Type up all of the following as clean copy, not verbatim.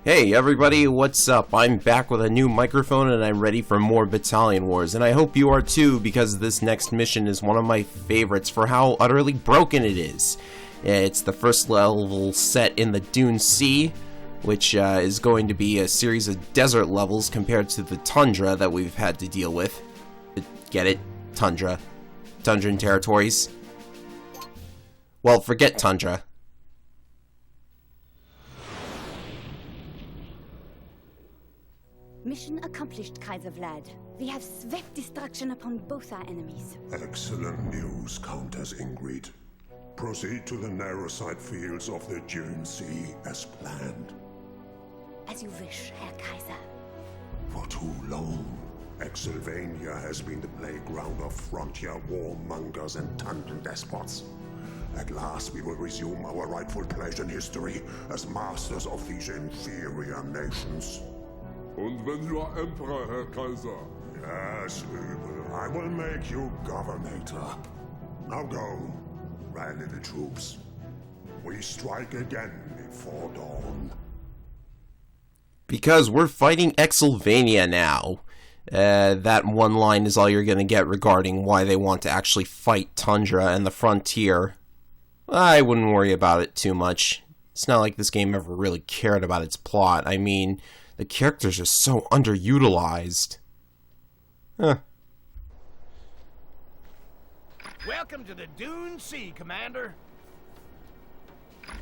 Hey everybody, what's up? I'm back with a new microphone and I'm ready for more Battalion Wars, and I hope you are too, because this next mission is one of my favorites for how utterly broken it is. It's the first level set in the Dune Sea, which is going to be a series of desert levels compared to the tundra that we've had to deal with. Get it? Tundra. Tundran territories. Well, forget tundra. Mission accomplished, Kaiser Vlad. We have swept destruction upon both our enemies. Excellent news, Countess Ingrid. Proceed to the narrow side fields of the Dune Sea as planned. As you wish, Herr Kaiser. For too long, Exylvania has been the playground of frontier warmongers and Tundran despots. At last we will resume our rightful place in history as masters of these inferior nations. Und wenn you are Emperor, Herr Kaiser? Yes, Übel. I will make you Governator. Now go, rally the troops. We strike again before dawn. Because we're fighting Exylvania now. That one line is all you're going to get regarding why they want to actually fight Tundra and the frontier. I wouldn't worry about it too much. It's not like this game ever really cared about its plot. I mean, the characters are so underutilized. Huh. Welcome to the Dune Sea, Commander.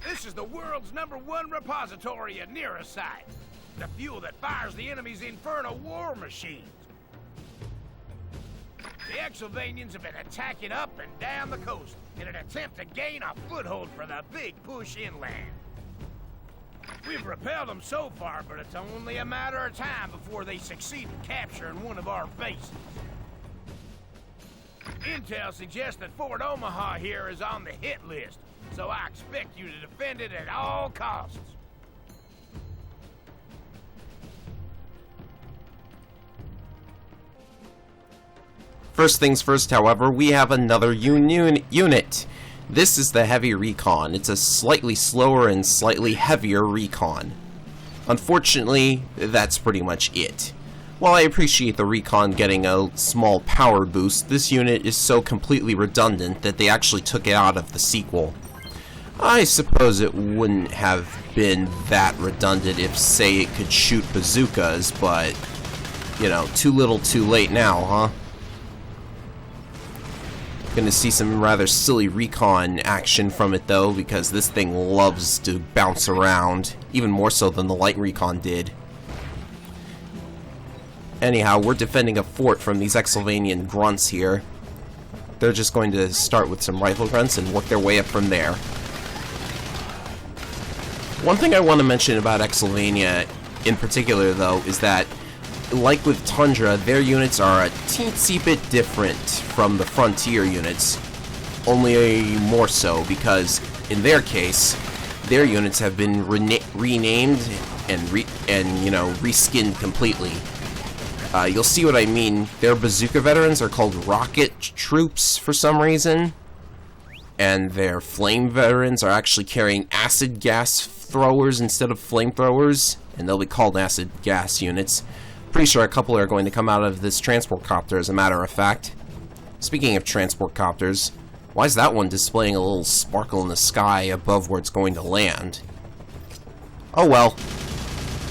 This is the world's #1 repository of Neurosite, the fuel that fires the enemy's infernal war machines. The Exylvanians have been attacking up and down the coast in an attempt to gain a foothold for the big push inland. We've repelled them so far, but it's only a matter of time before they succeed in capturing one of our bases. Intel suggests that Fort Omaha here is on the hit list, so I expect you to defend it at all costs. First things first, however, we have another unit. This is the heavy recon. It's a slightly slower and slightly heavier recon. Unfortunately, that's pretty much it. While I appreciate the recon getting a small power boost, this unit is so completely redundant that they actually took it out of the sequel. I suppose it wouldn't have been that redundant if, say, it could shoot bazookas, but, you know, too little too late now, huh? Gonna see some rather silly recon action from it though, because this thing loves to bounce around, even more so than the light recon did. Anyhow, we're defending a fort from these Exylvanian grunts here. They're just going to start with some rifle grunts and work their way up from there. One thing I want to mention about Exylvania in particular though is that, like with Tundra, their units are a teensy bit different from the Frontier units, only more so because, in their case, their units have been renamed and reskinned completely. You'll see what I mean. Their bazooka veterans are called rocket troops for some reason, and their flame veterans are actually carrying acid gas throwers instead of flamethrowers, and they'll be called acid gas units. Pretty sure a couple are going to come out of this transport copter, as a matter of fact. Speaking of transport copters, why is that one displaying a little sparkle in the sky above where it's going to land? Oh well.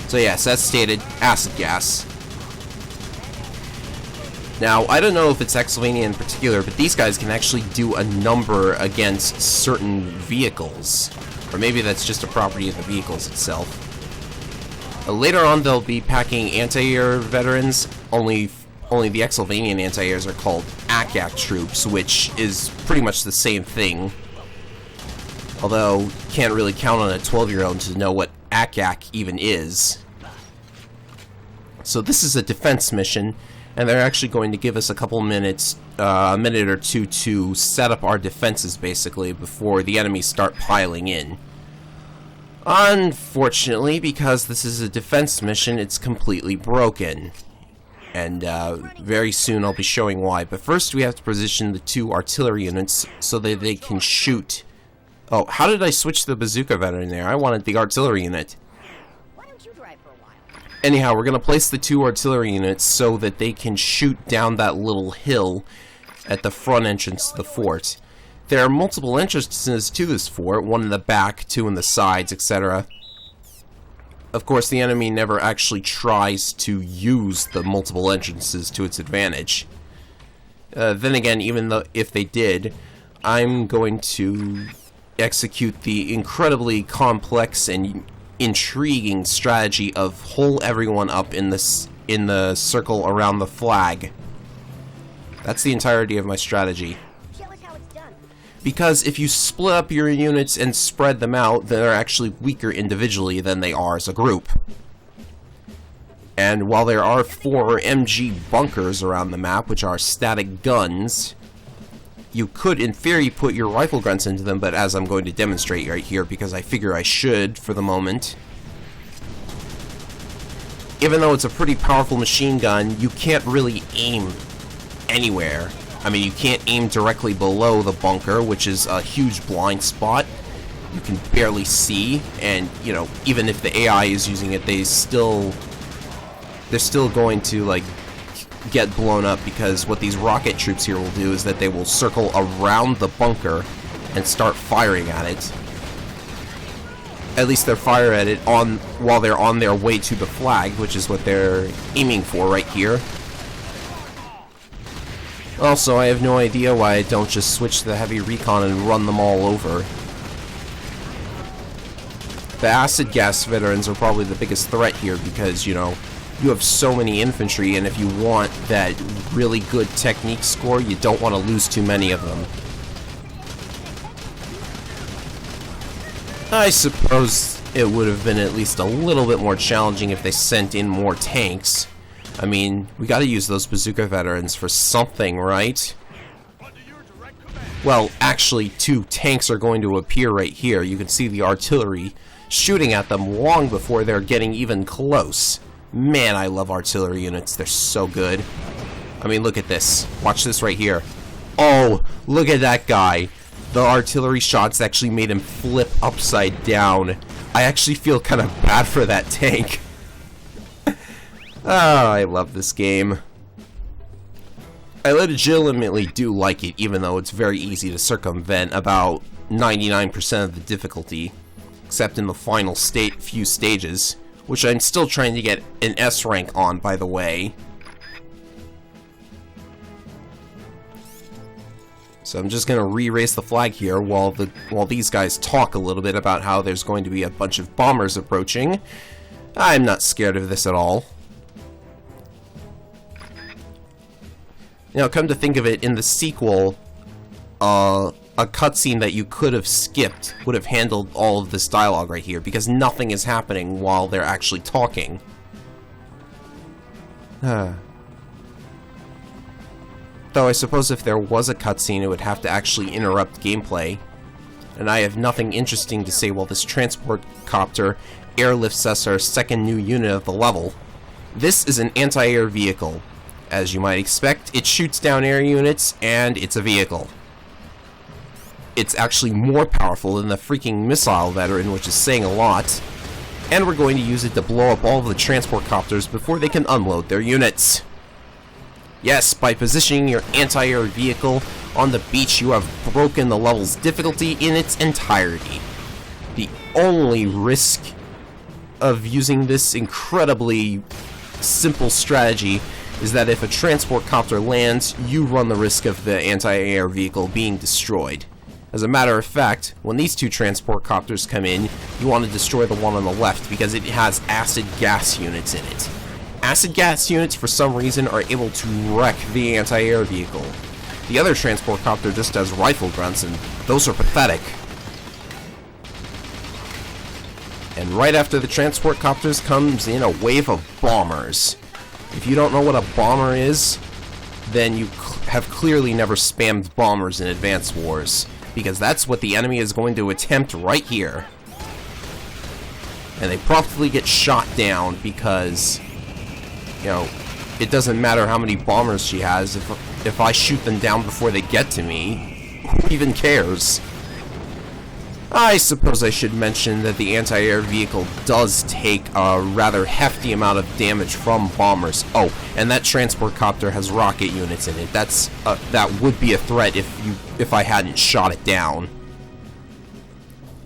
So yes, as stated, acid gas. Now, I don't know if it's Exylvania in particular, but these guys can actually do a number against certain vehicles. Or maybe that's just a property of the vehicles itself. Later on, they'll be packing anti-air veterans. Only the Exylvanian anti-airs are called ACAC troops, which is pretty much the same thing. Although, can't really count on a 12-year-old to know what ACAC even is. So this is a defense mission, and they're actually going to give us a couple minutes, a minute or two to set up our defenses, basically, before the enemies start piling in. Unfortunately, because this is a defense mission, it's completely broken. And very soon I'll be showing why. But first we have to position the two artillery units so that they can shoot. Oh, how did I switch the bazooka veteran there? I wanted the artillery unit. Why don't you drive Anyhow, we're going to place the 2 artillery units so that they can shoot down that little hill at the front entrance to the fort. There are multiple entrances to this fort, 1 in the back, 2 in the sides, etc. Of course, the enemy never actually tries to use the multiple entrances to its advantage. Then again, even though if they did, I'm going to execute the incredibly complex and intriguing strategy of hole everyone up in the circle around the flag. That's the entirety of my strategy. Show us how it's done. Because if you split up your units and spread them out, they're actually weaker individually than they are as a group. And while there are 4 MG bunkers around the map, which are static guns, you could, in theory, put your rifle guns into them, but as I'm going to demonstrate right here, because I figure I should for the moment, even though it's a pretty powerful machine gun, you can't really aim anywhere. I mean, you can't aim directly below the bunker, which is a huge blind spot. You can barely see, and, you know, even if the AI is using it, they're still going to, like, get blown up, because what these rocket troops here will do is that they will circle around the bunker and start firing at it. At least they'll fire at it while they're on their way to the flag, which is what they're aiming for right here. Also, I have no idea why I don't just switch to the heavy recon and run them all over. The acid gas veterans are probably the biggest threat here because, you know, you have so many infantry, and if you want that really good technique score, you don't want to lose too many of them. I suppose it would have been at least a little bit more challenging if they sent in more tanks. I mean, we gotta use those bazooka veterans for something, right? Well, actually, 2 tanks are going to appear right here. You can see the artillery shooting at them long before they're getting even close. Man, I love artillery units. They're so good. I mean, look at this. Watch this right here. Oh, look at that guy. The artillery shots actually made him flip upside down. I actually feel kind of bad for that tank. Oh, I love this game. I legitimately do like it, even though it's very easy to circumvent about 99% of the difficulty, except in the final few stages, which I'm still trying to get an S rank on, by the way. So I'm just gonna re-raise the flag here while these guys talk a little bit about how there's going to be a bunch of bombers approaching. I'm not scared of this at all. Now, come to think of it, in the sequel, a cutscene that you could have skipped would have handled all of this dialogue right here, because nothing is happening while they're actually talking. Though I suppose if there was a cutscene, it would have to actually interrupt gameplay. And I have nothing interesting to say while this transport copter airlifts us our second new unit of the level. This is an anti-air vehicle. As you might expect, it shoots down air units, and it's a vehicle. It's actually more powerful than the freaking missile veteran, which is saying a lot. And we're going to use it to blow up all of the transport copters before they can unload their units. Yes, by positioning your anti-air vehicle on the beach, you have broken the level's difficulty in its entirety. The only risk of using this incredibly simple strategy is that if a transport copter lands, you run the risk of the anti-air vehicle being destroyed. As a matter of fact, when these 2 transport copters come in, you want to destroy the one on the left because it has acid gas units in it. Acid gas units, for some reason, are able to wreck the anti-air vehicle. The other transport copter just has rifle grunts, and those are pathetic. And right after the transport copters comes in a wave of bombers. If you don't know what a bomber is, then you have clearly never spammed bombers in Advance Wars, because that's what the enemy is going to attempt right here. And they promptly get shot down because, you know, it doesn't matter how many bombers she has. If I shoot them down before they get to me, who even cares? I suppose I should mention that the anti-air vehicle does take a rather hefty amount of damage from bombers. Oh, and that transport copter has rocket units in it. That would be a threat if I hadn't shot it down.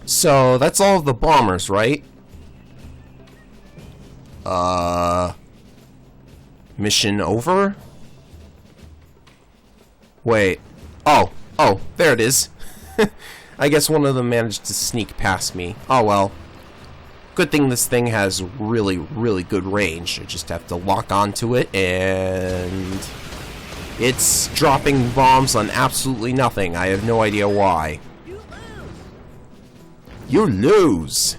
So that's all of the bombers, right? Mission over? Wait. Oh, there it is. I guess one of them managed to sneak past me. Oh well. Good thing this thing has really, really good range. I just have to lock onto it, and it's dropping bombs on absolutely nothing. I have no idea why. You lose!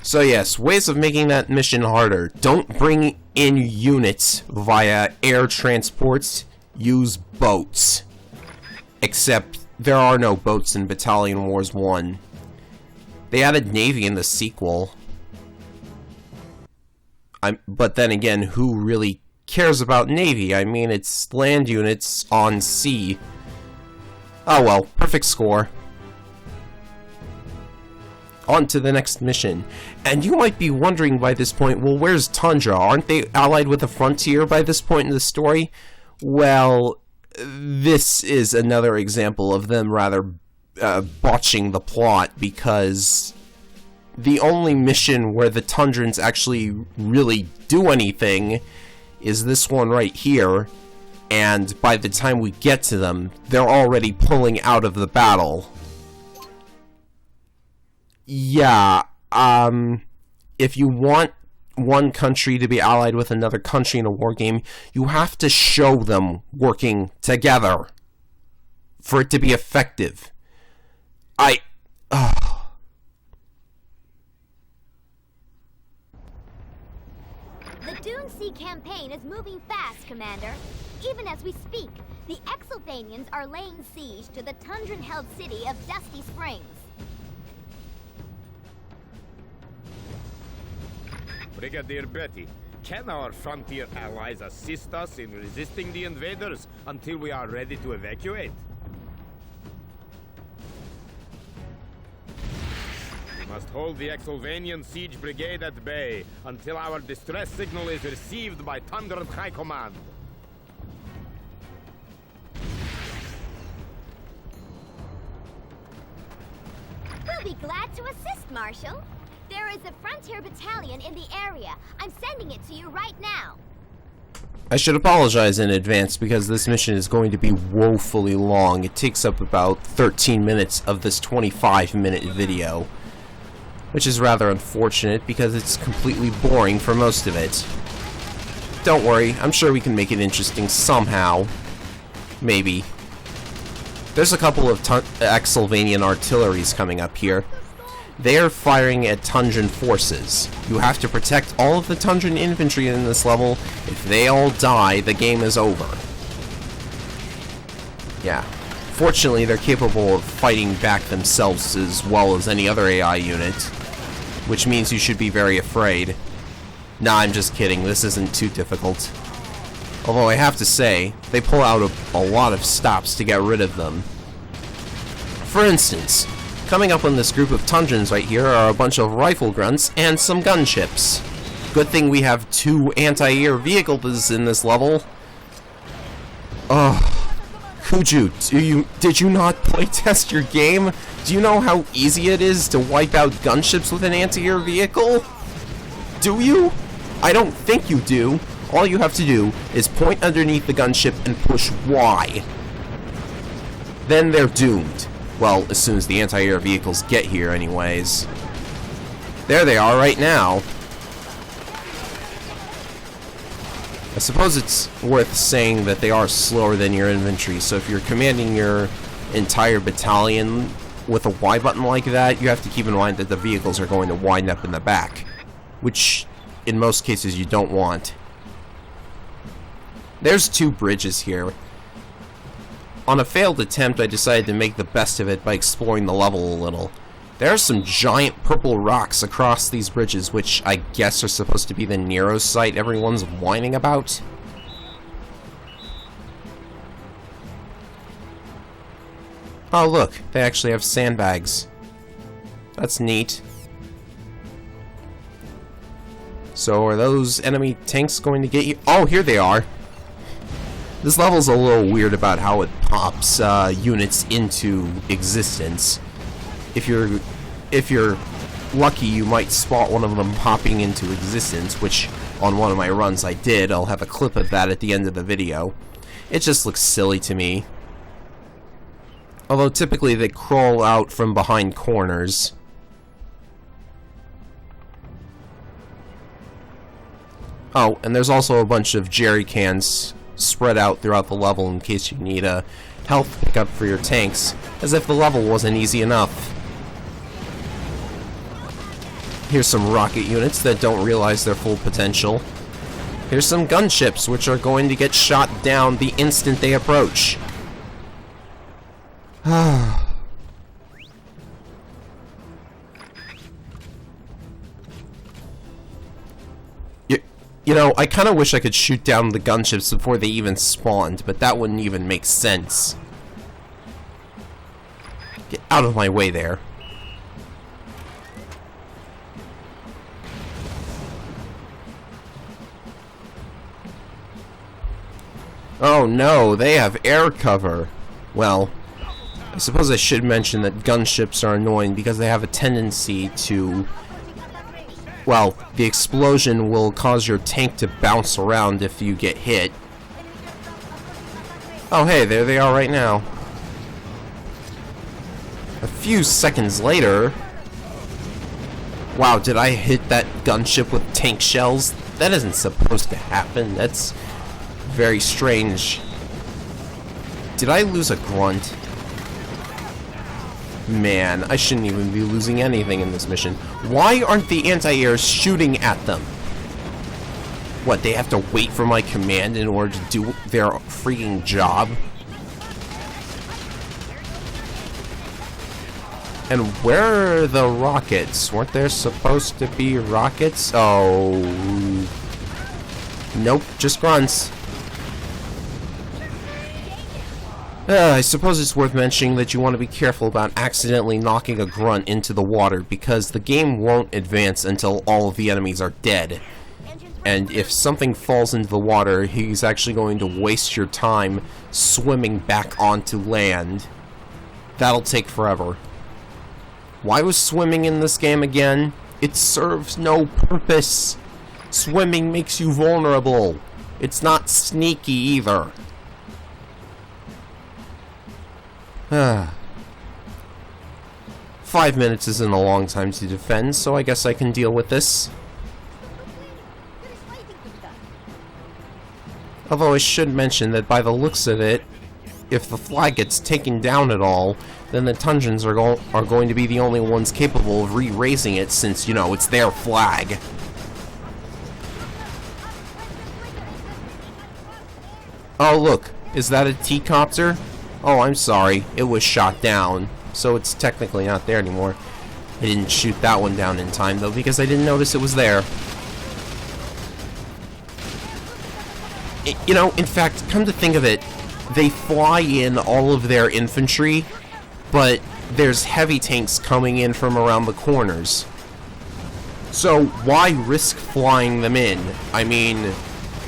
So yes, ways of making that mission harder. Don't bring in units via air transports. Use boats. Except there are no boats in Battalion Wars 1. They added Navy in the sequel. But then again, who really cares about Navy? I mean, it's land units on sea. Oh well, perfect score. On to the next mission. And you might be wondering by this point, well, where's Tundra? Aren't they allied with the Frontier by this point in the story? Well, this is another example of them rather botching the plot, because the only mission where the Tundrans actually really do anything is this one right here, and by the time we get to them, they're already pulling out of the battle. Yeah, if you want one country to be allied with another country in a war game, you have to show them working together for it to be effective. The Dune Sea campaign is moving fast, Commander. Even as we speak, the Exylvanians are laying siege to the Tundran-held city of Dusty Springs. Brigadier Betty, can our frontier allies assist us in resisting the invaders until we are ready to evacuate? We must hold the Exylvanian siege brigade at bay until our distress signal is received by Tundran High Command. We'll be glad to assist, Marshal. There is a frontier battalion in the area. I'm sending it to you right now. I should apologize in advance because this mission is going to be woefully long. It takes up about 13 minutes of this 25-minute video, which is rather unfortunate because it's completely boring for most of it. Don't worry, I'm sure we can make it interesting somehow. Maybe. There's a couple of Exylvanian artilleries coming up here. They are firing at Tundran forces. You have to protect all of the Tundran infantry in this level. If they all die, the game is over. Yeah. Fortunately, they're capable of fighting back themselves as well as any other AI unit, which means you should be very afraid. Nah, I'm just kidding. This isn't too difficult. Although I have to say, they pull out a lot of stops to get rid of them. For instance, coming up on this group of Tundrans right here are a bunch of rifle grunts and some gunships. Good thing we have 2 anti-air vehicles in this level. Kuju, did you not playtest your game? Do you know how easy it is to wipe out gunships with an anti-air vehicle? Do you? I don't think you do. All you have to do is point underneath the gunship and push Y. Then they're doomed. Well, as soon as the anti-air vehicles get here anyways. There they are right now. I suppose it's worth saying that they are slower than your infantry, so if you're commanding your entire battalion with a Y button like that, you have to keep in mind that the vehicles are going to wind up in the back, which in most cases you don't want. There's 2 bridges here. On a failed attempt, I decided to make the best of it by exploring the level a little. There are some giant purple rocks across these bridges, which I guess are supposed to be the Nero site everyone's whining about. Oh, look, they actually have sandbags. That's neat. So are those enemy tanks going to get you? Oh, here they are. This level's a little weird about how it pops units into existence. If you're lucky, you might spot one of them popping into existence, which on one of my runs I did. I'll have a clip of that at the end of the video. It just looks silly to me. Although typically they crawl out from behind corners. Oh, and there's also a bunch of jerry cans spread out throughout the level in case you need a health pickup for your tanks, as if the level wasn't easy enough. Here's some rocket units that don't realize their full potential. Here's some gunships which are going to get shot down the instant they approach. You know, I kind of wish I could shoot down the gunships before they even spawned, but that wouldn't even make sense. Get out of my way there. Oh no, they have air cover. Well, I suppose I should mention that gunships are annoying because they have a tendency to... Well, the explosion will cause your tank to bounce around if you get hit. Oh hey, there they are right now. A few seconds later... Wow, did I hit that gunship with tank shells? That isn't supposed to happen. That's very strange. Did I lose a grunt? Man, I shouldn't even be losing anything in this mission. Why aren't the anti-airs shooting at them? What, they have to wait for my command in order to do their freaking job? And where are the rockets? Weren't there supposed to be rockets? Oh... Nope, just grunts. I suppose it's worth mentioning that you want to be careful about accidentally knocking a grunt into the water, because the game won't advance until all of the enemies are dead. And if something falls into the water, he's actually going to waste your time swimming back onto land. That'll take forever. Why was swimming in this game again? It serves no purpose. Swimming makes you vulnerable. It's not sneaky either. 5 minutes isn't a long time to defend, so I guess I can deal with this. Although I should mention that by the looks of it, if the flag gets taken down at all, then the Tundrans are going to be the only ones capable of re-raising it, since, you know, it's their flag. Oh look, is that a T-copter? Oh, I'm sorry, it was shot down, so it's technically not there anymore. I didn't shoot that one down in time, though, because I didn't notice it was there. You know, in fact, come to think of it, they fly in all of their infantry, but there's heavy tanks coming in from around the corners. So, why risk flying them in? I mean,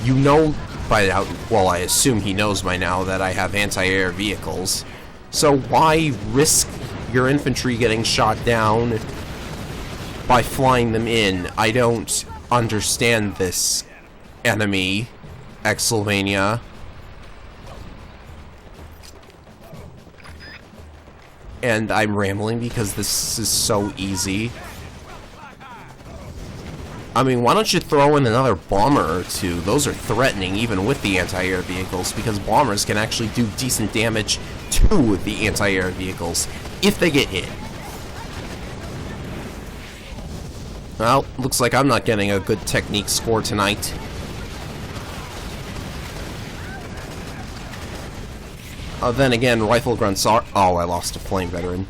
you know... by now, well, I assume he knows by now that I have anti-air vehicles. So why risk your infantry getting shot down by flying them in? I don't understand this, enemy, Exylvania. And I'm rambling because this is so easy. I mean, why don't you throw in another bomber or two? Those are threatening, even with the anti-air vehicles, because bombers can actually do decent damage to the anti-air vehicles, if they get hit. Well, looks like I'm not getting a good technique score tonight. Then again, rifle grunts are... Oh, I lost a flame veteran.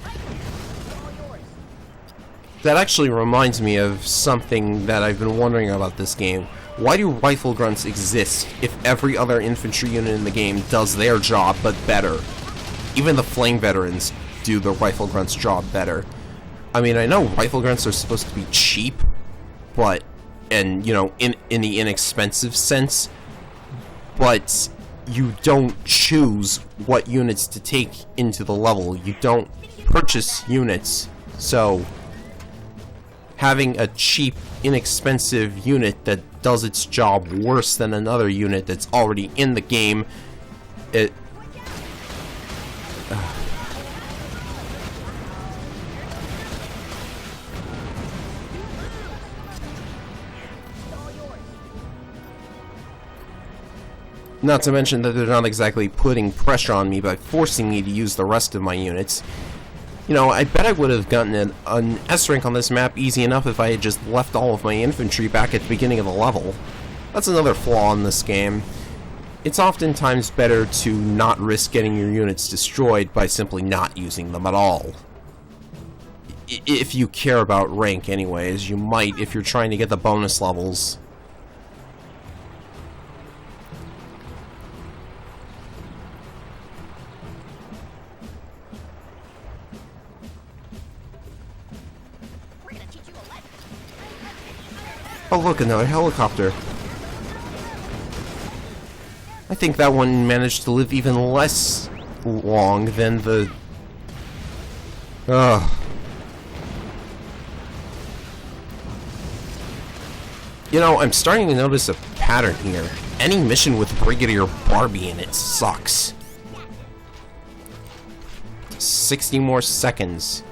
That actually reminds me of something that I've been wondering about this game. Why do rifle grunts exist if every other infantry unit in the game does their job, but better? Even the flame veterans do the rifle grunt's job better. I mean, I know rifle grunts are supposed to be cheap, but, and, you know, in the inexpensive sense, but you don't choose what units to take into the level. You don't purchase units, so having a cheap, inexpensive unit that does its job worse than another unit that's already in the game, it... Not to mention that they're not exactly putting pressure on me by forcing me to use the rest of my units. You know, I bet I would have gotten an S rank on this map easy enough if I had just left all of my infantry back at the beginning of the level. That's another flaw in this game. It's oftentimes better to not risk getting your units destroyed by simply not using them at all. If you care about rank anyways, you might if you're trying to get the bonus levels. Oh look, another helicopter. I think that one managed to live even less long than the... You know, I'm starting to notice a pattern here. Any mission with Brigadier Barbie in it sucks. 60 more seconds.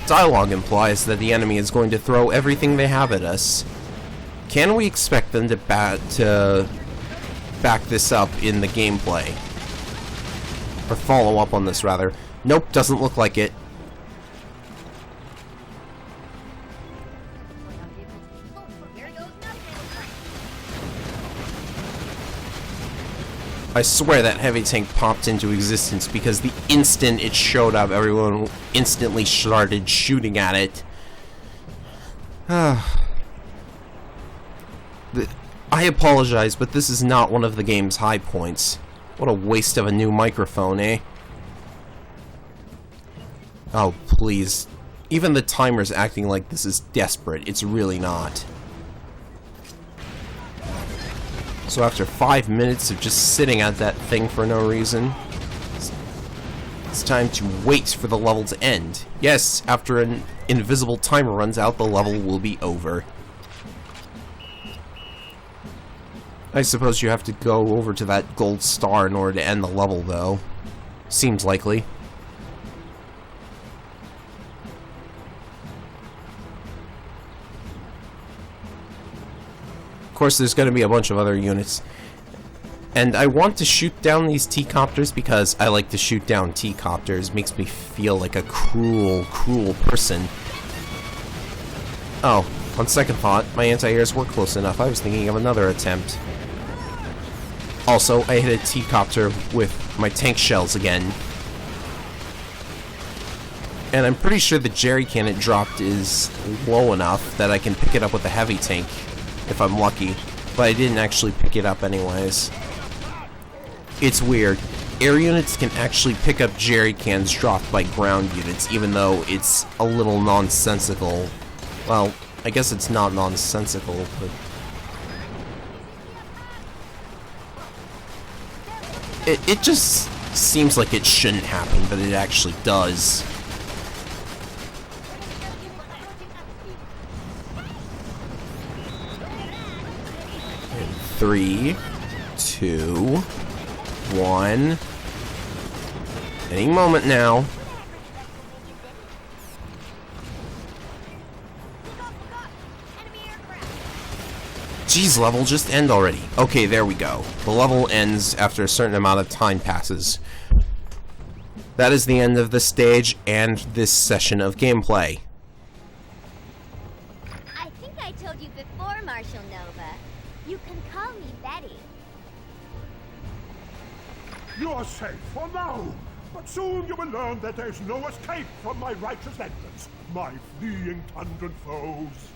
Dialogue implies that the enemy is going to throw everything they have at us. Can we expect them to back this up in the gameplay? Or follow up on this, rather. Nope, doesn't look like it. I swear that heavy tank popped into existence because the instant it showed up, everyone instantly started shooting at it. I apologize, but this is not one of the game's high points. What a waste of a new microphone, eh? Oh, please. Even the timer's acting like this is desperate. It's really not. So after 5 minutes of just sitting at that thing for no reason, it's time to wait for the level to end. Yes, after an invisible timer runs out, the level will be over. I suppose you have to go over to that gold star in order to end the level, though. Seems likely. Of course, there's going to be a bunch of other units. And I want to shoot down these T-copters because I like to shoot down T-copters. Makes me feel like a cruel, cruel person. Oh, on second thought, my anti-airs were close enough. I was thinking of another attempt. Also, I hit a T-copter with my tank shells again. And I'm pretty sure the jerry can it dropped is low enough that I can pick it up with a heavy tank. If I'm lucky, but I didn't actually pick it up anyways. It's weird. Air units can actually pick up jerry cans dropped by ground units, even though it's a little nonsensical. Well, I guess it's not nonsensical, but... It just seems like it shouldn't happen, but it actually does. 3, 2, 1. Any moment now. Geez, level just end already. Okay, there we go. The level ends after a certain amount of time passes. That is the end of this stage and this session of gameplay. I think I told you before, Marshal Nova. You can call me Betty. You are safe for now, but soon you will learn that there's no escape from my righteous vengeance, my fleeing Tundran foes.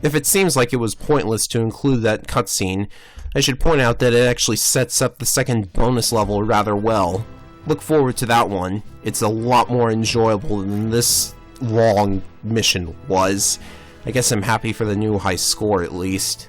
If it seems like it was pointless to include that cutscene, I should point out that it actually sets up the second bonus level rather well. Look forward to that one. It's a lot more enjoyable than this long mission was. I guess I'm happy for the new high score at least.